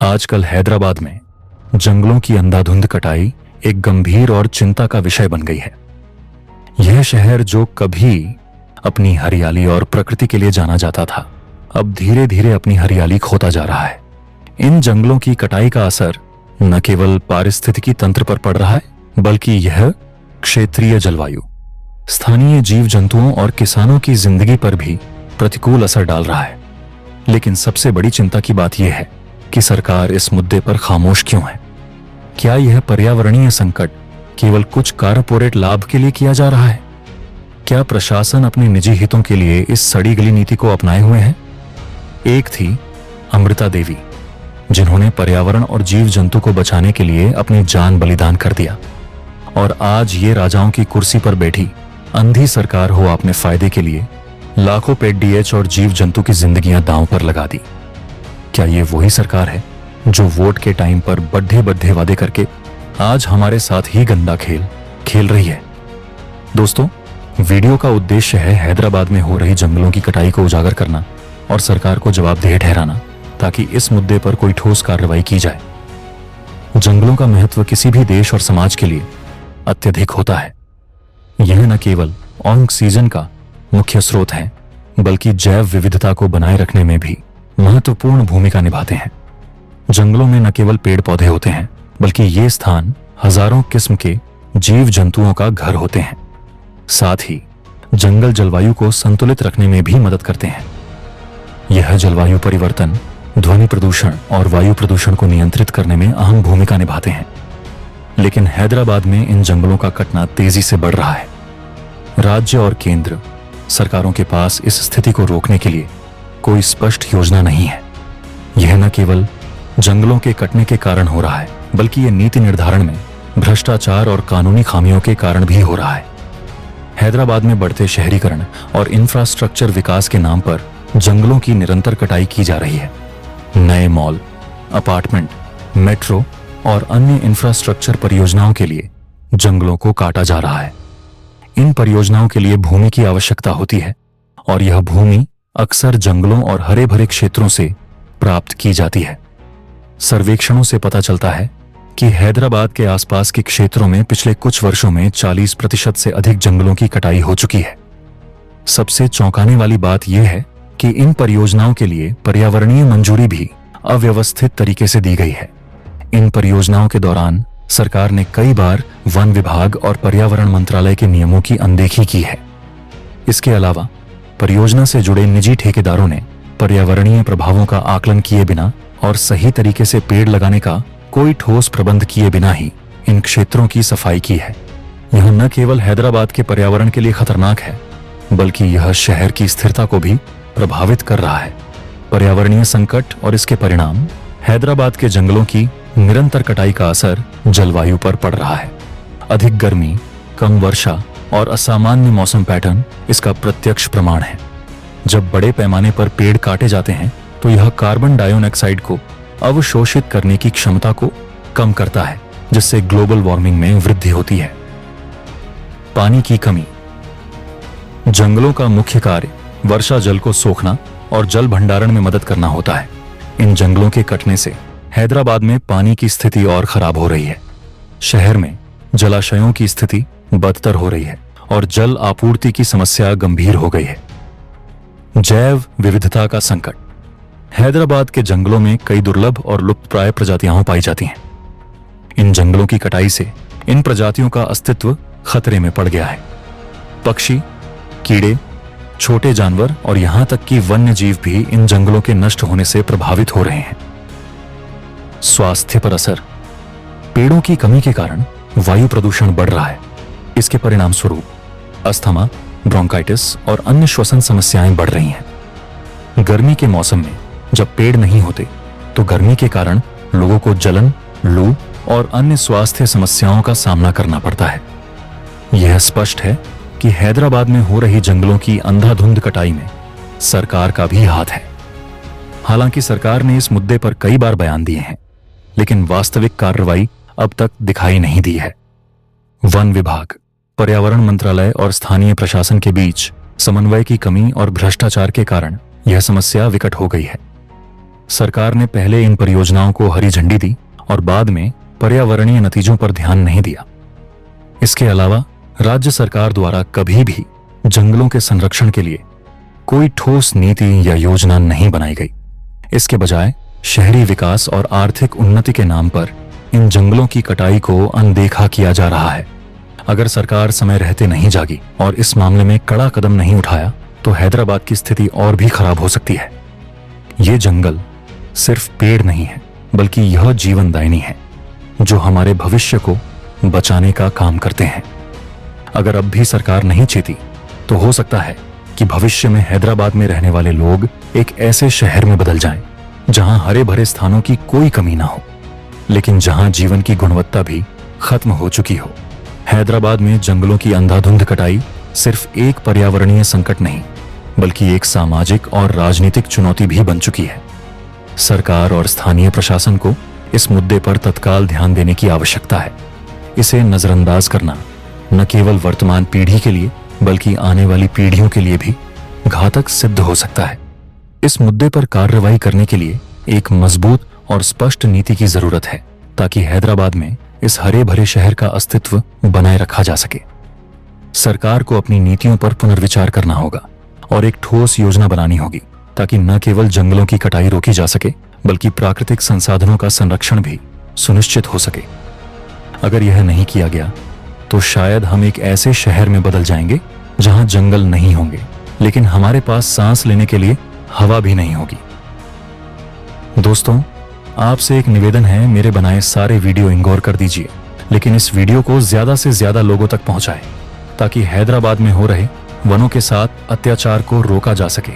आजकल हैदराबाद में जंगलों की अंधाधुंध कटाई एक गंभीर और चिंता का विषय बन गई है। यह शहर जो कभी अपनी हरियाली और प्रकृति के लिए जाना जाता था, अब धीरे धीरे अपनी हरियाली खोता जा रहा है। इन जंगलों की कटाई का असर न केवल पारिस्थितिकी तंत्र पर पड़ रहा है, बल्कि यह क्षेत्रीय जलवायु, स्थानीय जीव जंतुओं और किसानों की जिंदगी पर भी प्रतिकूल असर डाल रहा है। लेकिन सबसे बड़ी चिंता की बात यह है कि सरकार इस मुद्दे पर खामोश क्यों है? क्या यह पर्यावरणीय संकट केवल कुछ कारपोरेट लाभ के लिए किया जा रहा है? क्या प्रशासन अपने निजी हितों के लिए इस सड़ी गली नीति को अपनाए हुए है? एक थी अमृता देवी, जिन्होंने पर्यावरण और जीव जंतु को बचाने के लिए अपनी जान बलिदान कर दिया, और आज ये राजाओं की कुर्सी पर बैठी अंधी सरकार हो अपने फायदे के लिए लाखों पेट डीएच और जीव जंतु की जिंदगियां दांव पर लगा दी। क्या ये वही सरकार है जो वोट के टाइम पर बड्ढे बड्ढे वादे करके आज हमारे साथ ही गंदा खेल खेल रही है? दोस्तों, वीडियो का उद्देश्य है हैदराबाद में हो रही जंगलों की कटाई को उजागर करना और सरकार को जवाबदेह ठहराना, ताकि इस मुद्दे पर कोई ठोस कार्रवाई की जाए। जंगलों का महत्व किसी भी देश और समाज के लिए अत्यधिक होता है। यह न केवल ऑक्सीजन का मुख्य स्रोत है, बल्कि जैव विविधता को बनाए रखने में भी महत्वपूर्ण भूमिका निभाते हैं। जंगलों में न केवल पेड़ पौधे होते हैं, बल्कि ये स्थान हजारों किस्म के जीव जंतुओं का घर होते हैं। साथ ही जंगल जलवायु को संतुलित रखने में भी मदद करते हैं। यह जलवायु परिवर्तन, ध्वनि प्रदूषण और वायु प्रदूषण को नियंत्रित करने में अहम भूमिका निभाते हैं। लेकिन हैदराबाद में इन जंगलों का कटना तेजी से बढ़ रहा है। राज्य और केंद्र सरकारों के पास इस स्थिति को रोकने के लिए कोई स्पष्ट योजना नहीं है। यह न केवल जंगलों के कटने के कारण हो रहा है, बल्कि यह नीति निर्धारण में भ्रष्टाचार और कानूनी खामियों के कारण भी हो रहा है। हैदराबाद में बढ़ते शहरीकरण और इंफ्रास्ट्रक्चर विकास के नाम पर जंगलों की निरंतर कटाई की जा रही है। नए मॉल, अपार्टमेंट, मेट्रो और अन्य इंफ्रास्ट्रक्चर परियोजनाओं के लिए जंगलों को काटा जा रहा है। इन परियोजनाओं के लिए भूमि की आवश्यकता होती है, और यह भूमि अक्सर जंगलों और हरे भरे क्षेत्रों से प्राप्त की जाती है। सर्वेक्षणों से पता चलता है कि हैदराबाद के आसपास के क्षेत्रों में पिछले कुछ वर्षों में 40% से अधिक जंगलों की कटाई हो चुकी है। सबसे चौंकाने वाली बात यह है कि इन परियोजनाओं के लिए पर्यावरणीय मंजूरी भी अव्यवस्थित तरीके से दी गई है। इन परियोजनाओं के दौरान सरकार ने कई बार वन विभाग और पर्यावरण मंत्रालय के नियमों की अनदेखी की है। इसके अलावा परियोजना से जुड़े निजी ठेकेदारों ने पर्यावरणीय प्रभावों का आकलन किए बिना और सही तरीके से पेड़ लगाने का कोई ठोस प्रबंध किए बिना ही इन क्षेत्रों की सफाई की है। यह न केवल हैदराबाद के पर्यावरण के लिए खतरनाक है, बल्कि यह शहर की स्थिरता को भी प्रभावित कर रहा है। पर्यावरणीय संकट और इसके परिणाम, हैदराबाद के जंगलों की निरंतर कटाई का असर जलवायु पर पड़ रहा है। अधिक गर्मी, कम वर्षा और असामान्य मौसम पैटर्न इसका प्रत्यक्ष प्रमाण है। जब बड़े पैमाने पर पेड़ काटे जाते हैं, तो यह कार्बन डाइऑक्साइड को अवशोषित करने की क्षमता को कम करता है, जिससे ग्लोबल वार्मिंग में वृद्धि होती है। पानी की कमी। जंगलों का मुख्य कार्य वर्षा जल को सोखना और जल भंडारण में मदद करना होता है। इन जंगलों के कटने से हैदराबाद में पानी की स्थिति और खराब हो रही है। शहर में जलाशयों की स्थिति बदतर हो रही है और जल आपूर्ति की समस्या गंभीर हो गई है। जैव विविधता का संकट। हैदराबाद के जंगलों में कई दुर्लभ और लुप्तप्राय प्रजातियां पाई जाती हैं। इन जंगलों की कटाई से इन प्रजातियों का अस्तित्व खतरे में पड़ गया है। पक्षी, कीड़े, छोटे जानवर और यहां तक कि वन्य जीव भी इन जंगलों के नष्ट होने से प्रभावित हो रहे हैं। स्वास्थ्य पर असर। पेड़ों की कमी के कारण वायु प्रदूषण बढ़ रहा है। इसके परिणाम स्वरूप अस्थमा, ब्रोंकाइटिस और अन्य श्वसन समस्याएं बढ़ रही हैं। गर्मी के मौसम में जब पेड़ नहीं होते, तो गर्मी के कारण लोगों को जलन, लू और अन्य स्वास्थ्य समस्याओं का सामना करना पड़ता है। यह स्पष्ट है कि हैदराबाद में हो रही जंगलों की अंधाधुंध कटाई में सरकार का भी हाथ है। हालांकि सरकार ने इस मुद्दे पर कई बार बयान दिए हैं, लेकिन वास्तविक कार्रवाई अब तक दिखाई नहीं दी है। वन विभाग, पर्यावरण मंत्रालय और स्थानीय प्रशासन के बीच समन्वय की कमी और भ्रष्टाचार के कारण यह समस्या विकट हो गई है। सरकार ने पहले इन परियोजनाओं को हरी झंडी दी और बाद में पर्यावरणीय नतीजों पर ध्यान नहीं दिया। इसके अलावा राज्य सरकार द्वारा कभी भी जंगलों के संरक्षण के लिए कोई ठोस नीति या योजना नहीं बनाई गई। इसके बजाय शहरी विकास और आर्थिक उन्नति के नाम पर इन जंगलों की कटाई को अनदेखा किया जा रहा है। अगर सरकार समय रहते नहीं जागी और इस मामले में कड़ा कदम नहीं उठाया तो हैदराबाद की स्थिति और भी खराब हो सकती है। ये जंगल सिर्फ पेड़ नहीं है, बल्कि यह जीवनदायिनी है जो हमारे भविष्य को बचाने का काम करते हैं। अगर अब भी सरकार नहीं चेती तो हो सकता है कि भविष्य में हैदराबाद में रहने वाले लोग एक ऐसे शहर में बदल जाएं जहां हरे भरे स्थानों की कोई कमी ना हो, लेकिन जहां जीवन की गुणवत्ता भी खत्म हो चुकी हो। हैदराबाद में जंगलों की अंधाधुंध कटाई सिर्फ एक पर्यावरणीय संकट नहीं, बल्कि एक सामाजिक और राजनीतिक चुनौती भी बन चुकी है। सरकार और स्थानीय प्रशासन को इस मुद्दे पर तत्काल ध्यान देने की आवश्यकता है। इसे नजरअंदाज करना न केवल वर्तमान पीढ़ी के लिए बल्कि आने वाली पीढ़ियों के लिए भी घातक सिद्ध हो सकता है। इस मुद्दे पर कार्रवाई करने के लिए एक मजबूत और स्पष्ट नीति की जरूरत है ताकि हैदराबाद में इस हरे भरे शहर का अस्तित्व बनाए रखा जा सके। सरकार को अपनी नीतियों पर पुनर्विचार करना होगा और एक ठोस योजना बनानी होगी ताकि न केवल जंगलों की कटाई रोकी जा सके बल्कि प्राकृतिक संसाधनों का संरक्षण भी सुनिश्चित हो सके। अगर यह नहीं किया गया तो शायद हम एक ऐसे शहर में बदल जाएंगे जहां जंगल नहीं होंगे, लेकिन हमारे पास सांस लेने के लिए हवा भी नहीं होगी। दोस्तों, आपसे एक निवेदन है, मेरे बनाए सारे वीडियो इग्नोर कर दीजिए, लेकिन इस वीडियो को ज्यादा से ज्यादा लोगों तक पहुंचाएं ताकि हैदराबाद में हो रहे वनों के साथ अत्याचार को रोका जा सके।